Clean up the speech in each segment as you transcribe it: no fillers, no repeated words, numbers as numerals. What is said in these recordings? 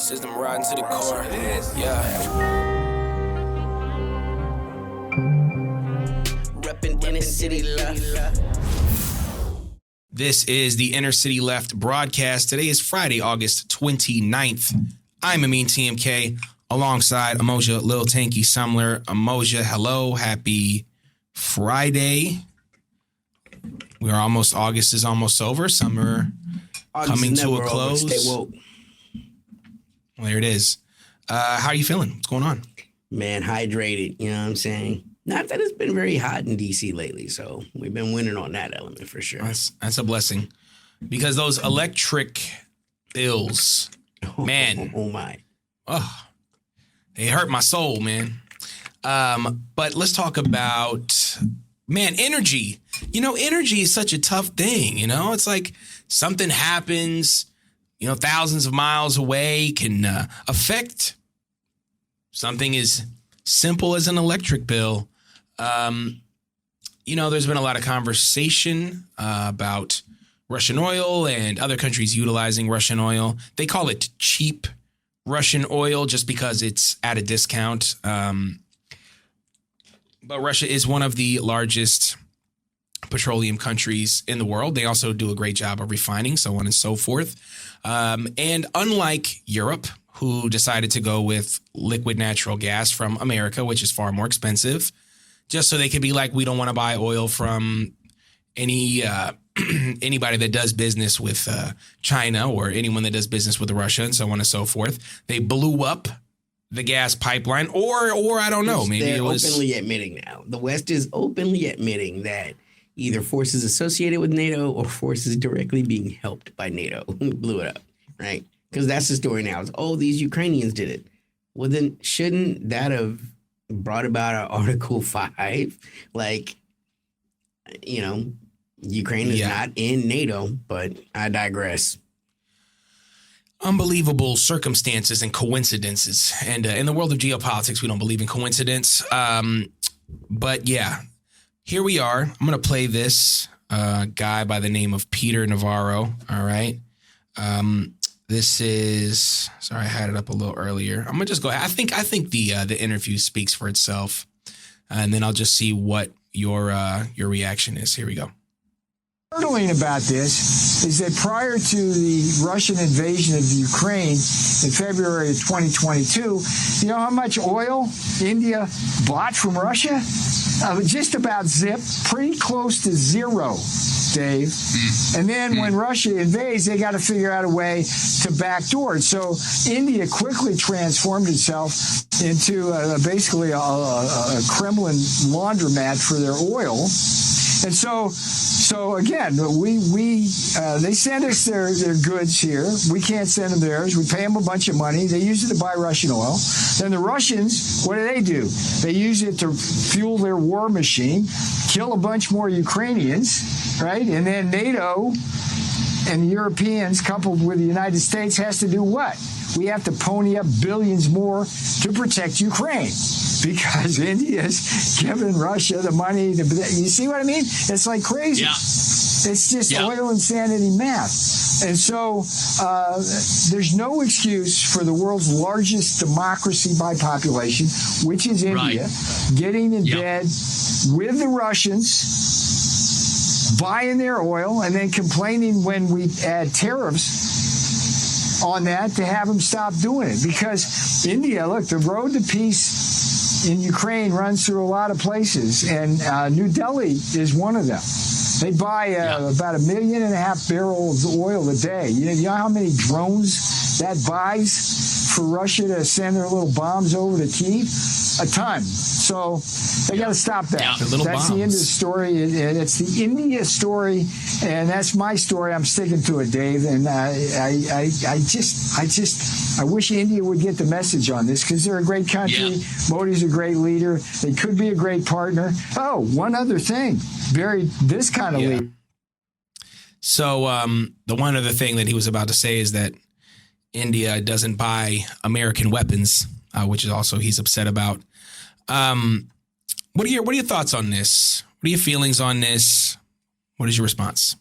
System riding to the core. Yeah. Reppin' Inner City Left. This is the Inner City Left broadcast. Today is Friday, August 29th. I'm Amin TMK alongside Emoja Lil Tanky Sumler. Emoja, hello. Happy Friday. August is almost over. Summer coming to a close. Stay woke. Well, there it is. How are you feeling? What's going on? Man, hydrated. You know what I'm saying? Not that it's been very hot in DC lately, so we've been winning on that element for sure. That's a blessing. Because those electric bills, man. Oh my. Oh, they hurt my soul, man. But let's talk about, man, energy. You know, energy is such a tough thing, you know? It's like something happens, you know, thousands of miles away can affect something as simple as an electric bill. You know, there's been a lot of conversation about Russian oil and other countries utilizing Russian oil. They call it cheap Russian oil just because it's at a discount. But Russia is one of the largest petroleum countries in the world. They also do a great job of refining, so on and so forth. And unlike Europe, who decided to go with liquid natural gas from America, which is far more expensive, just so they could be like, we don't want to buy oil from anybody that does business with China or anyone that does business with Russia and so on and so forth. They blew up the gas pipeline, or I don't know, maybe They're it was openly admitting now. The West is openly admitting that either forces associated with NATO or forces directly being helped by NATO blew it up, right? Because that's the story now. It's, oh, these Ukrainians did it. Well, then shouldn't that have brought about our Article 5? Like, you know, Ukraine is not in NATO, but I digress. Unbelievable circumstances and coincidences. And in the world of geopolitics, we don't believe in coincidence. But yeah, here we are. I'm going to play this guy by the name of Peter Navarro. All right. This is, sorry, I had it up a little earlier. I'm gonna just go. I think the interview speaks for itself, and then I'll just see what your reaction is. Here we go. Startling about this is that prior to the Russian invasion of Ukraine in February of 2022, you know how much oil India bought from Russia? Just about zip, pretty close to zero, Dave. And then when Russia invades, they got to figure out a way to backdoor it. So India quickly transformed itself into basically a Kremlin laundromat for their oil. And so again, they send us their goods here. We can't send them theirs. We pay them a bunch of money. They use it to buy Russian oil. Then the Russians, what do? They use it to fuel their war machine, kill a bunch more Ukrainians, right? And then NATO and the Europeans, coupled with the United States, has to do what? We have to pony up billions more to protect Ukraine because India's giving Russia the money. You see what I mean? It's like crazy. Yeah. It's just oil insanity math. And so there's no excuse for the world's largest democracy by population, which is India, getting in bed with the Russians, buying their oil, and then complaining when we add tariffs on that to have them stop doing it. Because India, look, the road to peace in Ukraine runs through a lot of places, and New Delhi is one of them. They buy about 1.5 million barrels of oil a day. You know how many drones that buys for Russia to send their little bombs over to Kyiv? A ton. So they got to stop that. Yeah, that's the end of the story. It's the India story, and that's my story. I'm sticking to it, Dave. And I wish India would get the message on this because they're a great country. Yeah. Modi's a great leader. They could be a great partner. Oh, one other thing. This kind of leader. So the one other thing that he was about to say is that India doesn't buy American weapons, which is also he's upset about. What are your thoughts on this? What are your feelings on this? What is your response?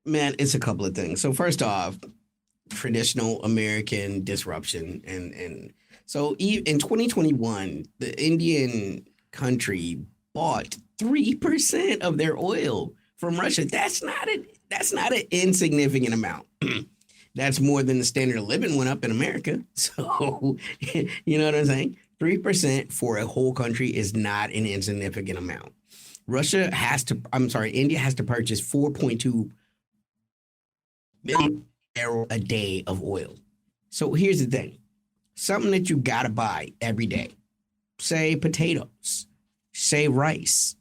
Man, it's a couple of things. So first off, traditional American disruption. And so in 2021, the Indian country bought 3% of their oil from Russia. That's not an insignificant amount. That's more than the standard of living went up in America. So, you know what I'm saying? 3% for a whole country is not an insignificant amount. India has to purchase 4.2 million barrels a day of oil. So here's the thing. Something that you gotta buy every day. Say potatoes, say rice.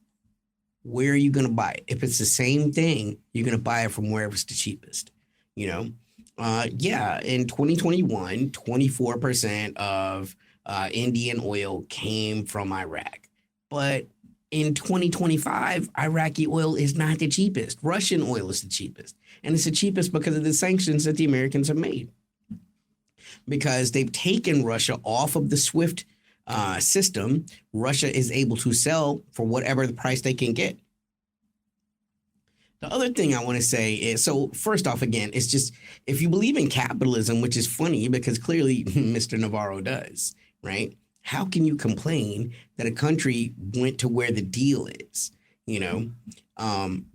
Where are you gonna buy it? If it's the same thing, you're gonna buy it from wherever's the cheapest, you know? In 2021, 24% of Indian oil came from Iraq. But in 2025, Iraqi oil is not the cheapest. Russian oil is the cheapest. And it's the cheapest because of the sanctions that the Americans have made. Because they've taken Russia off of the SWIFT system, Russia is able to sell for whatever the price they can get. The other thing I want to say is, so first off, again, it's just, if you believe in capitalism, which is funny because clearly Mr. Navarro does, right? How can you complain that a country went to where the deal is, you know?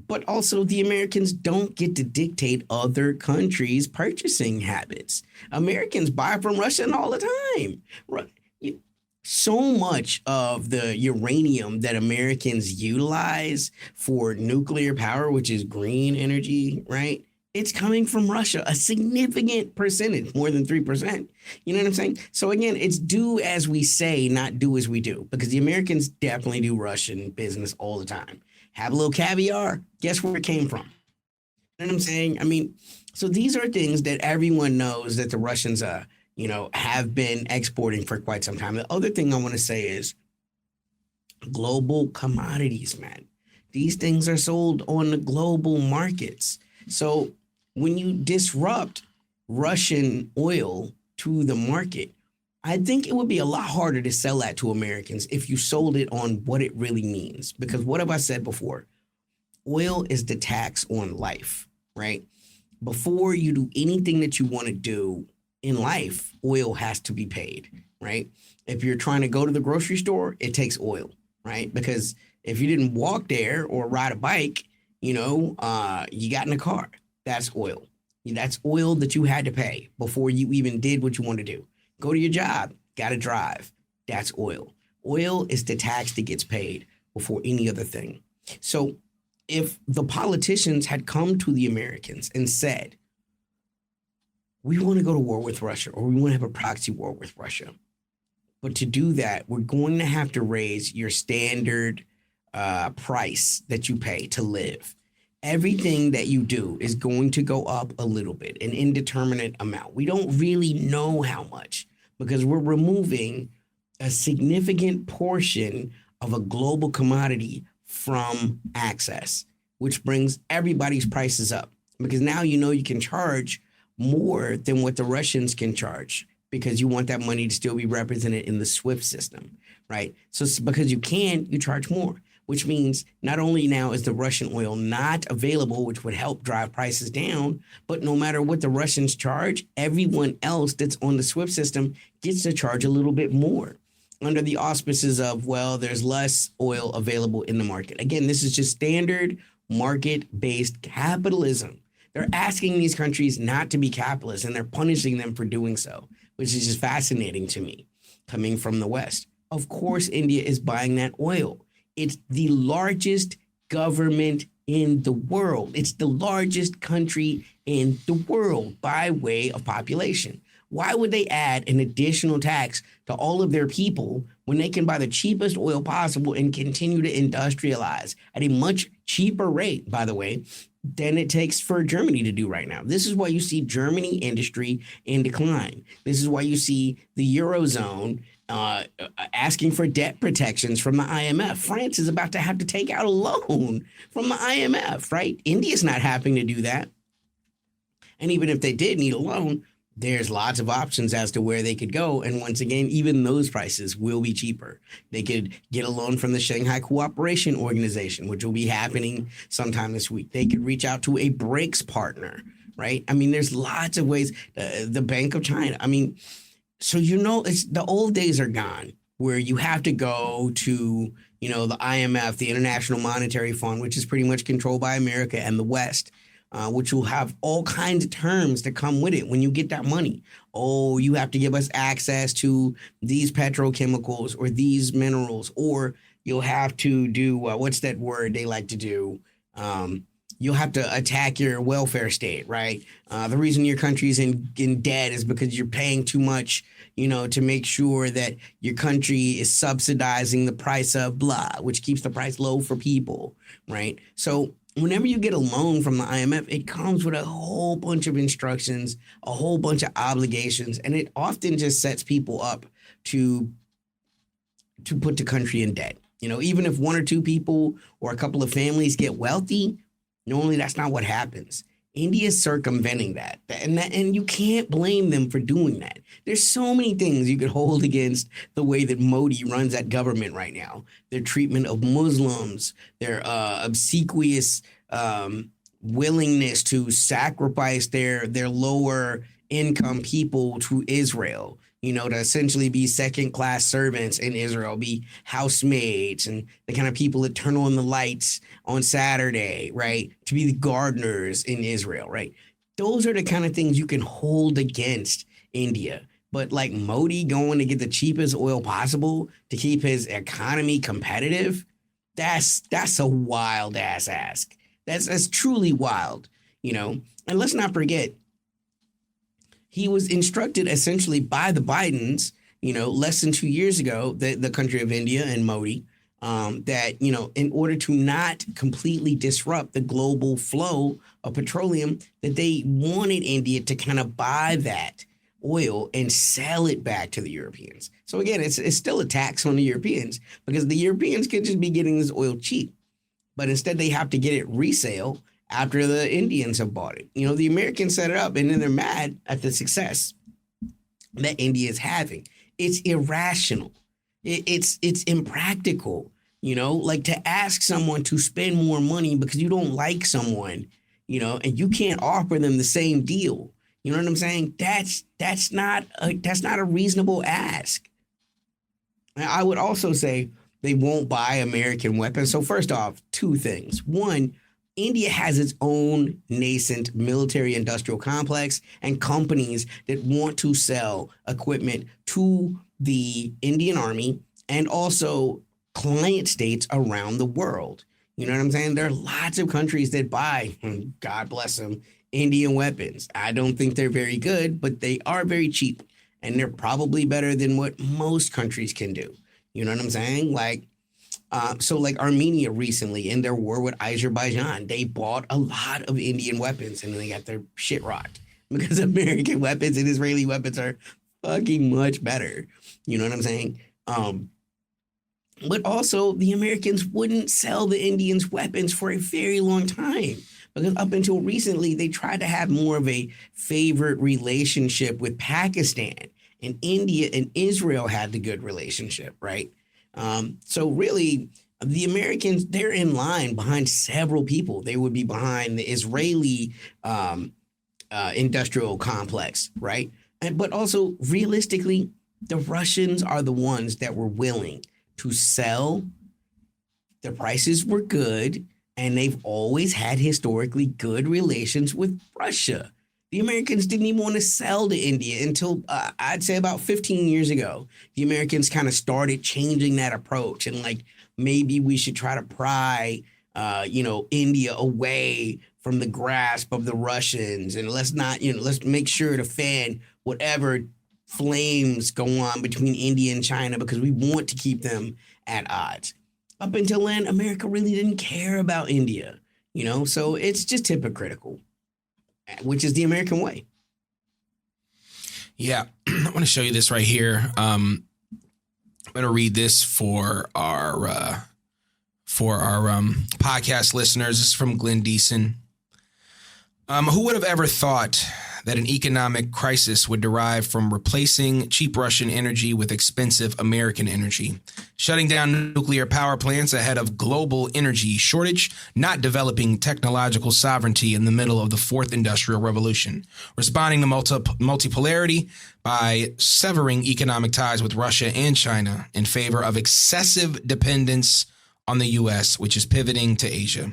But also the Americans don't get to dictate other countries' purchasing habits. Americans buy from Russia all the time. So much of the uranium that Americans utilize for nuclear power, which is green energy, right? It's coming from Russia, a significant percentage, more than 3%. You know what I'm saying? So again, it's do as we say, not do as we do, because the Americans definitely do Russian business all the time. Have a little caviar, guess where it came from? You know what I'm saying? I mean, so these are things that everyone knows that the Russians have been exporting for quite some time. The other thing I want to say is global commodities, man. These things are sold on the global markets. So when you disrupt Russian oil to the market, I think it would be a lot harder to sell that to Americans if you sold it on what it really means. Because what have I said before? Oil is the tax on life, right? Before you do anything that you want to do in life, oil has to be paid, right? If you're trying to go to the grocery store, it takes oil, right? Because if you didn't walk there or ride a bike, you got in a car, that's oil. That's oil that you had to pay before you even did what you want to do. Go to your job, got to drive, that's oil. Oil is the tax that gets paid before any other thing. So if the politicians had come to the Americans and said, we want to go to war with Russia, or we want to have a proxy war with Russia. But to do that, we're going to have to raise your standard price that you pay to live. Everything that you do is going to go up a little bit, an indeterminate amount. We don't really know how much because we're removing a significant portion of a global commodity from access, which brings everybody's prices up. Because now you can charge more than what the Russians can charge because you want that money to still be represented in the SWIFT system, right? So because you charge more, which means not only now is the Russian oil not available, which would help drive prices down, but no matter what the Russians charge, everyone else that's on the SWIFT system gets to charge a little bit more under the auspices of, well, there's less oil available in the market. Again, this is just standard market-based capitalism. They're asking these countries not to be capitalist, and they're punishing them for doing so, which is just fascinating to me, coming from the West. Of course, India is buying that oil. It's the largest government in the world. It's the largest country in the world by way of population. Why would they add an additional tax to all of their people when they can buy the cheapest oil possible and continue to industrialize at a much cheaper rate, by the way, than it takes for Germany to do right now? This is why you see Germany industry in decline. This is why you see the Eurozone asking for debt protections from the IMF. France is about to have to take out a loan from the IMF, right? India's not having to do that. And even if they did need a loan, there's lots of options as to where they could go. And once again, even those prices will be cheaper. They could get a loan from the Shanghai Cooperation Organization, which will be happening sometime this week. They could reach out to a BRICS partner, right? I mean, there's lots of ways. The Bank of China. I mean, so it's the old days are gone where you have to go to the IMF, the International Monetary Fund, which is pretty much controlled by America and the West. Which will have all kinds of terms that come with it when you get that money. Oh, you have to give us access to these petrochemicals or these minerals, or you'll have to do, what's that word they like to do? You'll have to attack your welfare state, right? The reason your country's in debt is because you're paying too much, to make sure that your country is subsidizing the price of blah, which keeps the price low for people, right? So whenever you get a loan from the IMF, it comes with a whole bunch of instructions, a whole bunch of obligations, and it often just sets people up to put the country in debt. Even if one or two people or a couple of families get wealthy, normally that's not what happens. India's circumventing that, and you can't blame them for doing that. There's so many things you could hold against the way that Modi runs that government right now. Their treatment of Muslims, their obsequious willingness to sacrifice their lower income people to Israel, to essentially be second-class servants in Israel, be housemaids and the kind of people that turn on the lights on Saturday, right? To be the gardeners in Israel, right? Those are the kind of things you can hold against India. But like Modi going to get the cheapest oil possible to keep his economy competitive, that's a wild ass ask. That's truly wild, And let's not forget, he was instructed essentially by the Bidens, less than 2 years ago, the country of India and Modi, that, in order to not completely disrupt the global flow of petroleum, that they wanted India to kind of buy that oil and sell it back to the Europeans. So again, it's still a tax on the Europeans because the Europeans could just be getting this oil cheap, but instead they have to get it resale after the Indians have bought it. The Americans set it up and then they're mad at the success that India is having. It's irrational. It's impractical, like to ask someone to spend more money because you don't like someone, and you can't offer them the same deal. You know what I'm saying? That's not a reasonable ask. I would also say they won't buy American weapons. So first off, two things. One, India has its own nascent military industrial complex and companies that want to sell equipment to the Indian Army and also client states around the world. You know what I'm saying? There are lots of countries that buy, God bless them, Indian weapons. I don't think they're very good, but they are very cheap and they're probably better than what most countries can do. You know what I'm saying? So Armenia recently in their war with Azerbaijan, they bought a lot of Indian weapons and they got their shit rocked because American weapons and Israeli weapons are fucking much better. You know what I'm saying? But also the Americans wouldn't sell the Indians weapons for a very long time because up until recently, they tried to have more of a favored relationship with Pakistan, and India and Israel had the good relationship, right? So really, the Americans, they're in line behind several people. They would be behind the Israeli industrial complex, right? But also, realistically, the Russians are the ones that were willing to sell. The prices were good, and they've always had historically good relations with Russia. The Americans didn't even want to sell to India until I'd say about 15 years ago. The Americans kind of started changing that approach and maybe we should try to pry, India away from the grasp of the Russians and let's make sure to fan whatever flames go on between India and China because we want to keep them at odds. Up until then, America really didn't care about India, so it's just hypocritical. Which is the American way. Yeah, I want to show you this right here. I'm going to read this for our podcast listeners. This is from Glenn Deason. Who would have ever thought that an economic crisis would derive from replacing cheap Russian energy with expensive American energy, shutting down nuclear power plants ahead of global energy shortage, not developing technological sovereignty in the middle of the fourth industrial revolution, responding to multipolarity by severing economic ties with Russia and China in favor of excessive dependence on the U.S., which is pivoting to Asia.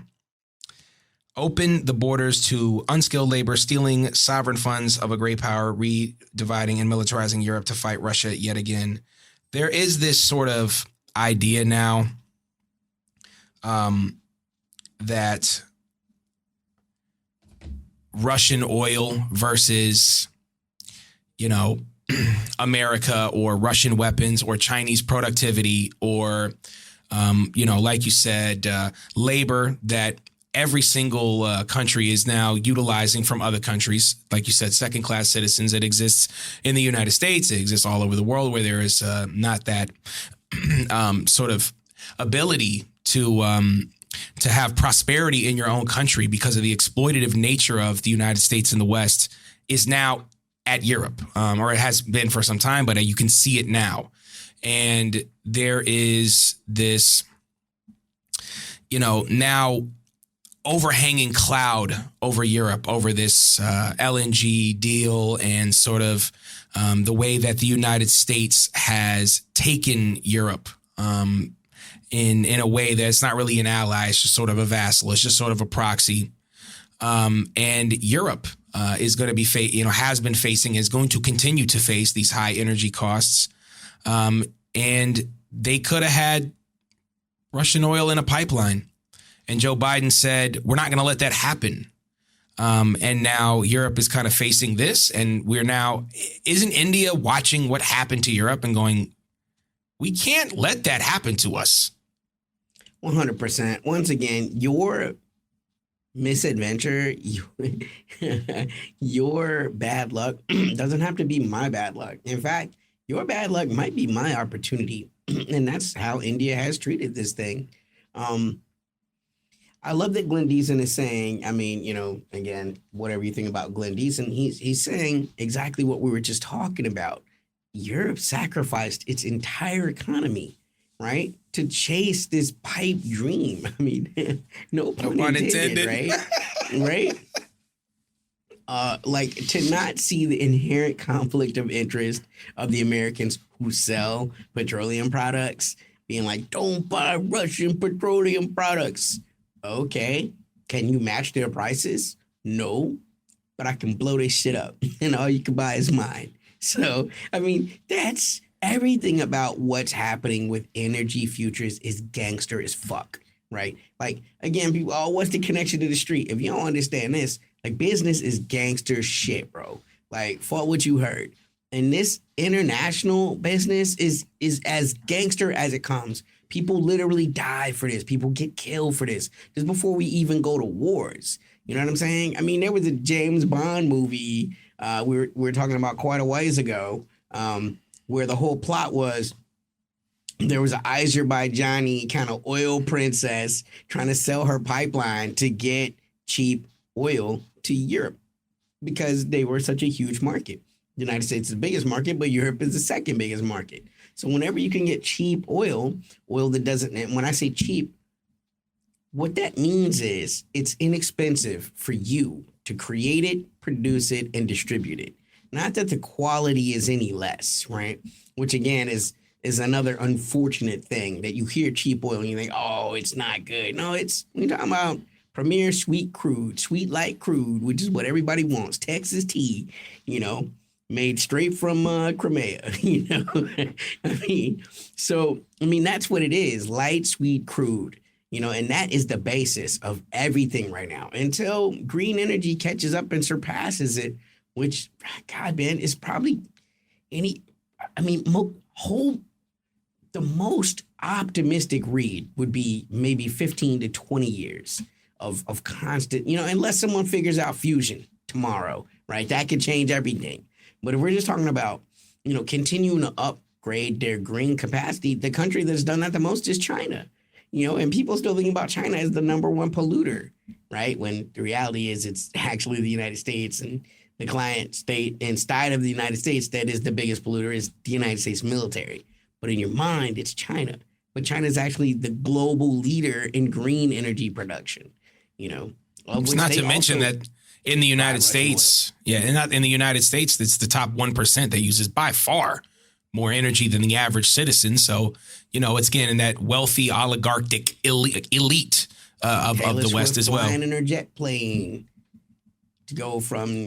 Open the borders to unskilled labor, stealing sovereign funds of a great power, redividing and militarizing Europe to fight Russia yet again. There is this sort of idea now that Russian oil versus, America, or Russian weapons, or Chinese productivity, or, like you said, labor that every single country is now utilizing from other countries. Like you said, second-class citizens. It exists in the United States. It exists all over the world where there is not that sort of ability to have prosperity in your own country because of the exploitative nature of the United States and the West is now at Europe, or it has been for some time, but you can see it now. And there is this, now overhanging cloud over Europe over this LNG deal and sort of the way that the United States has taken Europe in a way that's not really an ally. It's just sort of a vassal. It's just sort of a proxy. And Europe is going to be, has been facing, is going to continue to face these high energy costs. And they could have had Russian oil in a pipeline. And Joe Biden said, we're not going to let that happen. And now Europe is kind of facing this. And isn't India watching what happened to Europe and going, we can't let that happen to us? 100%. Once again, your misadventure, your bad luck doesn't have to be my bad luck. In fact, your bad luck might be my opportunity. And that's how India has treated this thing. I love that Glenn Deason is saying, again, whatever you think about Glenn Deason, he's saying exactly what we were just talking about. Europe sacrificed its entire economy, right, to chase this pipe dream. No pun intended, right? Right? To not see the inherent conflict of interest of the Americans who sell petroleum products, being like, don't buy Russian petroleum products. Okay, can you match their prices? No, but I can blow this shit up and all you can buy is mine. So, that's everything about what's happening with energy futures is gangster as fuck, right? Again, people, what's the connection to the street? If you don't understand this, business is gangster shit, bro. For what you heard. And this international business is as gangster as it comes. People literally die for this. People get killed for this. Just before we even go to wars. You know what I'm saying? There was a James Bond movie we were talking about quite a ways ago where the whole plot was there was an Azerbaijani kind of oil princess trying to sell her pipeline to get cheap oil to Europe because they were such a huge market. The United States is the biggest market, but Europe is the second biggest market. So whenever you can get cheap oil that doesn't, and when I say cheap, what that means is it's inexpensive for you to create it, produce it, and distribute it. Not that the quality is any less, right? Which again is another unfortunate thing that you hear cheap oil and you think, oh, it's not good. No, we're talking about Premier Sweet Crude, Sweet Light Crude, which is what everybody wants. Texas tea, made straight from Crimea, that's what it is. Light, sweet crude, and that is the basis of everything right now until green energy catches up and surpasses it, which, God, man, is probably the most optimistic read would be maybe 15 to 20 years of constant, unless someone figures out fusion tomorrow, right? That could change everything. But if we're just talking about, continuing to upgrade their green capacity, the country that's done that the most is China, and people still thinking about China as the number one polluter, right? When the reality is it's actually the United States and the client state inside of the United States that is the biggest polluter is the United States military. But in your mind, it's China. But China is actually the global leader in green energy production. It's not to mention that in the United States, and in the United States, it's the top 1% that uses by far more energy than the average citizen. So, it's getting that wealthy oligarchic elite of the West as well. Flying in her jet plane to go from,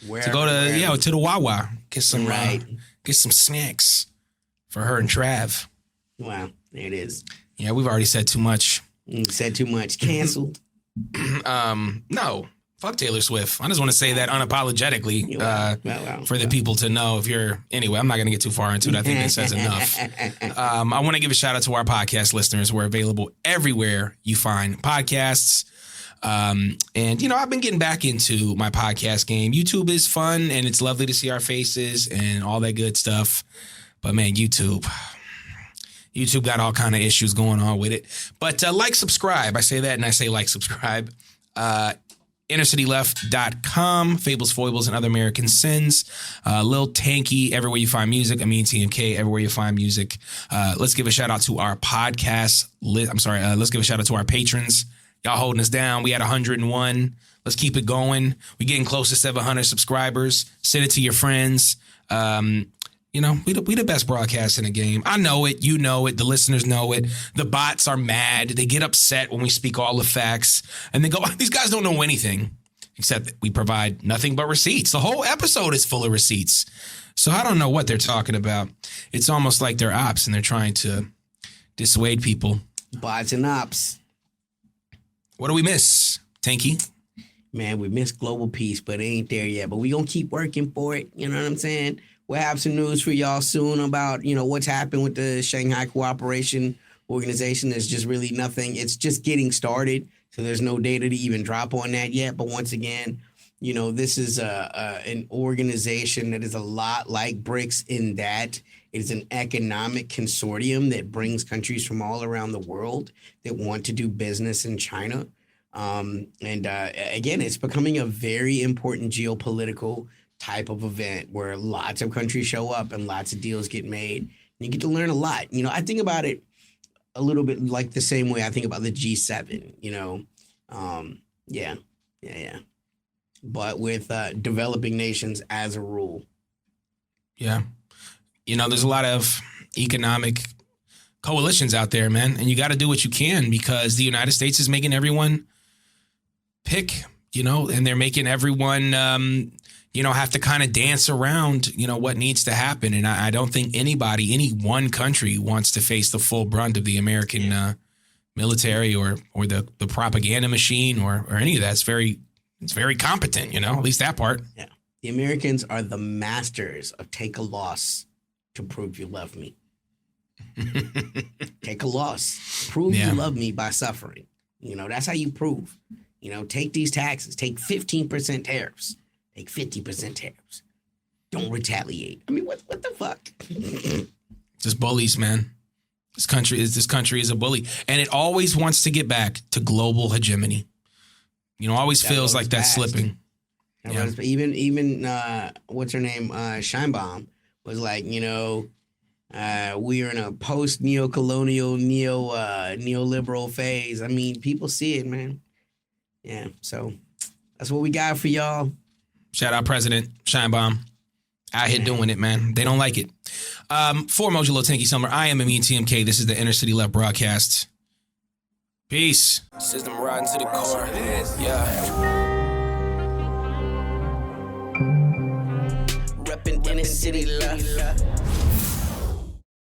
wherever. To go to the Wawa, get some snacks for her and Trav. Wow, there it is. Yeah, we've already said too much. Said too much. Canceled. No. Fuck Taylor Swift. I just want to say that unapologetically for the people to know. Anyway, I'm not going to get too far into it. I think that says enough. I want to give a shout out to our podcast listeners. We're available everywhere you find podcasts. And I've been getting back into my podcast game. YouTube is fun and it's lovely to see our faces and all that good stuff. But man, YouTube got all kind of issues going on with it. But subscribe. I say that and I say subscribe. InnerCityLeft.com, Fables, Foibles, and Other American Sins. Lil Tanky, everywhere you find music. TMK, everywhere you find music. Let's give a shout out to our podcast. Let's give a shout out to our patrons. Y'all holding us down. We had 101. Let's keep it going. We're getting close to 700 subscribers. Send it to your friends. We the best broadcast in the game. I know it. You know it. The listeners know it. The bots are mad. They get upset when we speak all the facts. And they go, these guys don't know anything. Except that we provide nothing but receipts. The whole episode is full of receipts. So I don't know what they're talking about. It's almost like they're ops and they're trying to dissuade people. Bots and ops. What do we miss, Tanky? Man, we missed global peace, but it ain't there yet. But we going to keep working for it. You know what I'm saying? We'll have some news for y'all soon about, what's happened with the Shanghai Cooperation Organization. There's just really nothing. It's just getting started. So there's no data to even drop on that yet. But once again, this is an organization that is a lot like BRICS in that it is an economic consortium that brings countries from all around the world that want to do business in China. Again, it's becoming a very important geopolitical type of event where lots of countries show up and lots of deals get made. And you get to learn a lot. I think about it a little bit like the same way I think about the G7, but with developing nations as a rule. Yeah. There's a lot of economic coalitions out there, man. And you got to do what you can because the United States is making everyone pick, and they're making everyone, have to kind of dance around, what needs to happen. And I don't think any one country wants to face the full brunt of the American military or the propaganda machine or any of that. It's very competent, at least that part. Yeah. The Americans are the masters of take a loss to prove you love me. Take a loss. Prove you love me by suffering. That's how you prove. Take these taxes. Take 15% tariffs. Take 50% tariffs. Don't retaliate. I mean, what the fuck? Just bullies, man. This country is a bully. And it always wants to get back to global hegemony. Always feels like that's slipping. Even what's her name? Scheinbaum was like, we are in a post-neo-colonial, neoliberal phase. I mean, people see it, man. Yeah, so that's what we got for y'all. Shout out President Scheinbaum. Out here doing it, man. They don't like it. For Mojo Lil Tanky Summer, I am TMK. This is the Inner City Left broadcast. Peace. System riding to the core. Yeah. Reppin' Inner City Left.